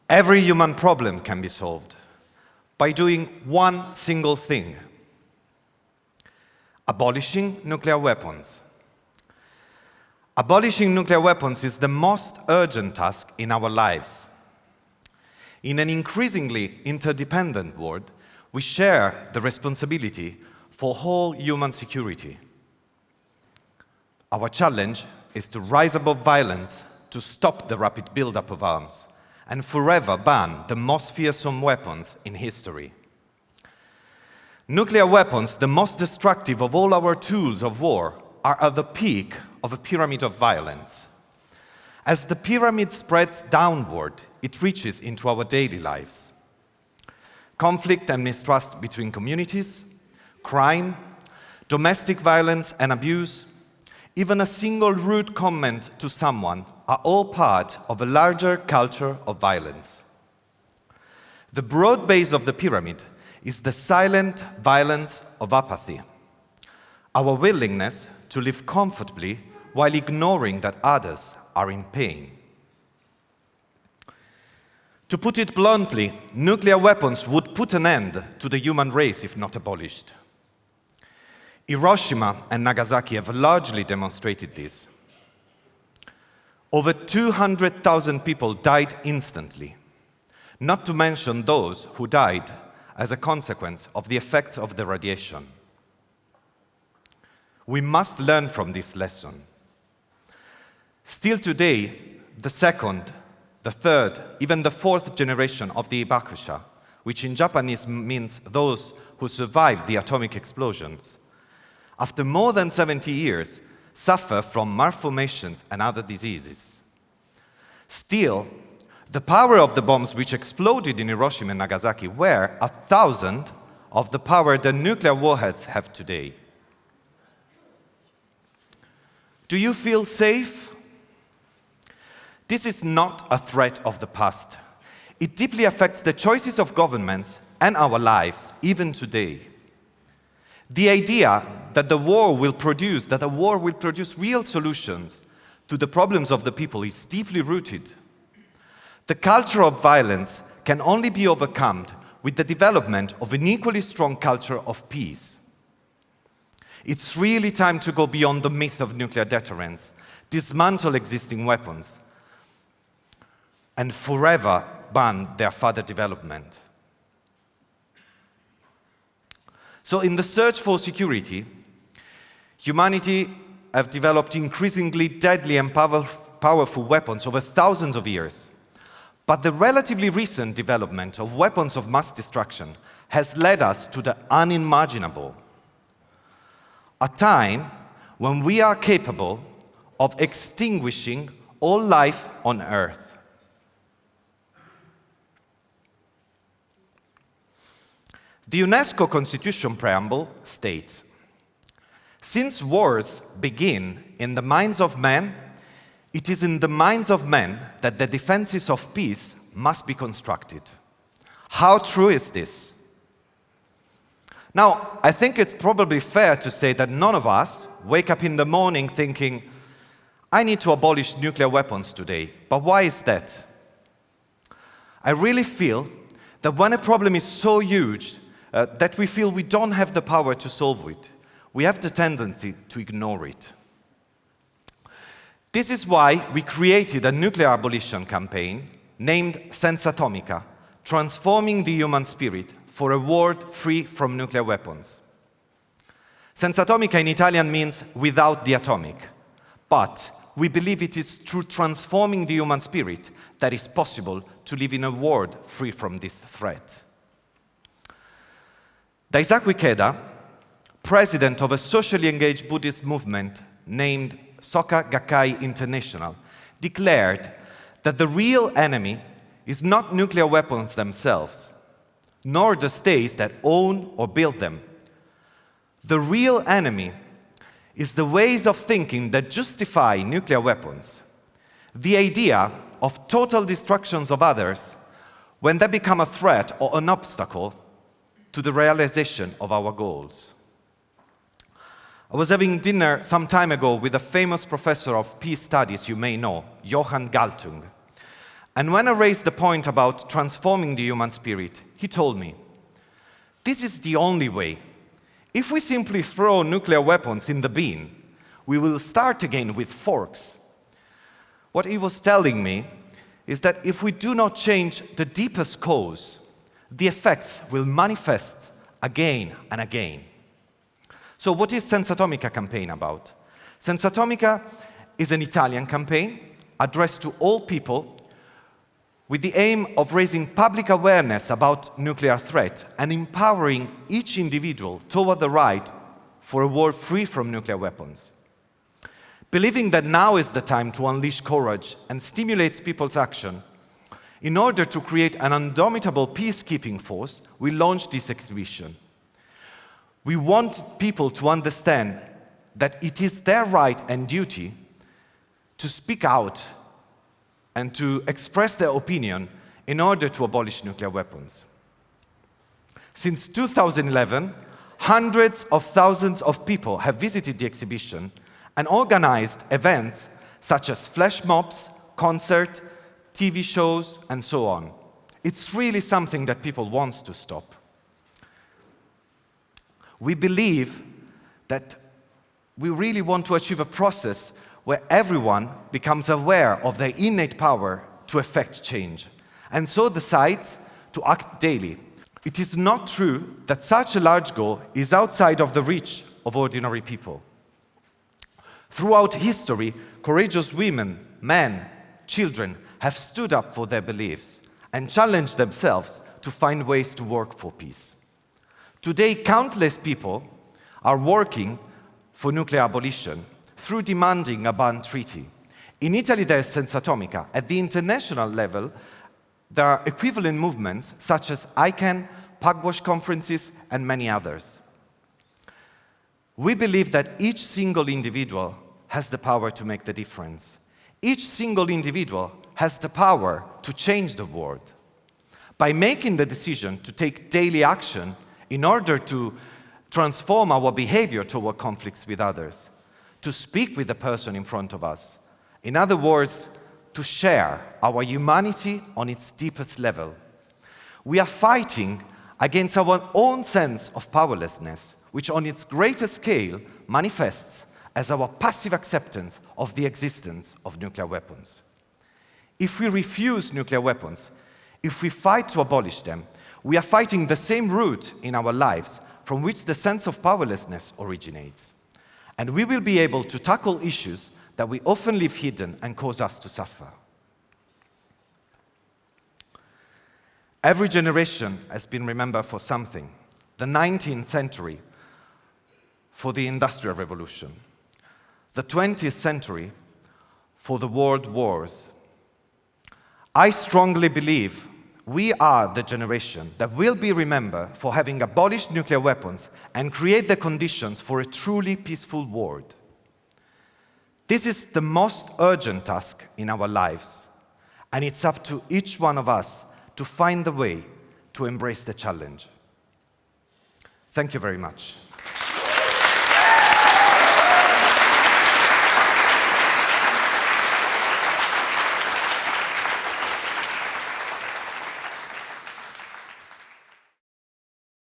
Every human problem can be solved by doing one single thing: abolishing nuclear weapons. Abolishing nuclear weapons is the most urgent task in our lives. In an increasingly interdependent world, we share the responsibility for whole human security. Our challenge is to rise above violence, to stop the rapid buildup of arms, and forever ban the most fearsome weapons in history. Nuclear weapons, the most destructive of all our tools of war, are at the peak of a pyramid of violence. As the pyramid spreads downward, it reaches into our daily lives. Conflict and mistrust between communities, crime, domestic violence and abuse, even a single rude comment to someone are all part of a larger culture of violence. The broad base of the pyramid is the silent violence of apathy, our willingness to live comfortably while ignoring that others are in pain. To put it bluntly, nuclear weapons would put an end to the human race if not abolished. Hiroshima and Nagasaki have largely demonstrated this. Over 200,000 people died instantly, not to mention those who died as a consequence of the effects of the radiation. We must learn from this lesson. Still today, the second, the third, even the fourth generation of the Hibakusha, which in Japanese means those who survived the atomic explosions, after more than 70 years, suffer from malformations and other diseases. Still, the power of the bombs which exploded in Hiroshima and Nagasaki were 1,000 of the power that nuclear warheads have today. Do you feel safe? This is not a threat of the past. It deeply affects the choices of governments and our lives, even today. The idea that a war will produce real solutions to the problems of the people is deeply rooted. The culture of violence can only be overcome with the development of an equally strong culture of peace. It's really time to go beyond the myth of nuclear deterrence, dismantle existing weapons, and forever ban their further development. So in the search for security, humanity have developed increasingly deadly and powerful weapons over thousands of years. But the relatively recent development of weapons of mass destruction has led us to the unimaginable, a time when we are capable of extinguishing all life on Earth. The UNESCO Constitution Preamble states, "Since wars begin in the minds of men, it is in the minds of men that the defenses of peace must be constructed." How true is this? Now, I think it's probably fair to say that none of us wake up in the morning thinking, I need to abolish nuclear weapons today. But why is that? I really feel that when a problem is so huge that we feel we don't have the power to solve it, we have the tendency to ignore it. This is why we created a nuclear abolition campaign named Senzatomica, transforming the human spirit for a world free from nuclear weapons. Senzatomica in Italian means without the atomic, but we believe it is through transforming the human spirit that is possible to live in a world free from this threat. Daisaku Ikeda, president of a socially engaged Buddhist movement named Soka Gakkai International, declared that the real enemy is not nuclear weapons themselves, nor the states that own or build them. The real enemy is the ways of thinking that justify nuclear weapons, the idea of total destructions of others when they become a threat or an obstacle to the realization of our goals. I was having dinner some time ago with a famous professor of peace studies you may know, Johann Galtung. And when I raised the point about transforming the human spirit, he told me, this is the only way. If we simply throw nuclear weapons in the bin, we will start again with forks. What he was telling me is that if we do not change the deepest cause, the effects will manifest again and again. So what is Senzatomica campaign about? Senzatomica is an Italian campaign addressed to all people with the aim of raising public awareness about nuclear threat and empowering each individual toward the right for a world free from nuclear weapons. Believing that now is the time to unleash courage and stimulate people's action, in order to create an indomitable peacekeeping force, we launched this exhibition. We want people to understand that it is their right and duty to speak out and to express their opinion in order to abolish nuclear weapons. Since 2011, hundreds of thousands of people have visited the exhibition and organized events such as flash mobs, concerts, TV shows, and so on. It's really something that people want to stop. We believe that we really want to achieve a process where everyone becomes aware of their innate power to effect change, and so decides to act daily. It is not true that such a large goal is outside of the reach of ordinary people. Throughout history, courageous women, men, children have stood up for their beliefs and challenged themselves to find ways to work for peace. Today, countless people are working for nuclear abolition through demanding a ban treaty. In Italy, there is Senzatomica. At the international level, there are equivalent movements such as ICANN, Pugwash conferences, and many others. We believe that each single individual has the power to make the difference. Each single individual has the power to change the world. By making the decision to take daily action in order to transform our behavior toward conflicts with others, to speak with the person in front of us. In other words, to share our humanity on its deepest level. We are fighting against our own sense of powerlessness, which on its greatest scale manifests as our passive acceptance of the existence of nuclear weapons. If we refuse nuclear weapons, if we fight to abolish them, we are fighting the same root in our lives from which the sense of powerlessness originates. And we will be able to tackle issues that we often leave hidden and cause us to suffer. Every generation has been remembered for something. The 19th century for the Industrial Revolution, the 20th century for the world wars. I strongly believe we are the generation that will be remembered for having abolished nuclear weapons and create the conditions for a truly peaceful world. This is the most urgent task in our lives, and it's up to each one of us to find the way to embrace the challenge. Thank you very much.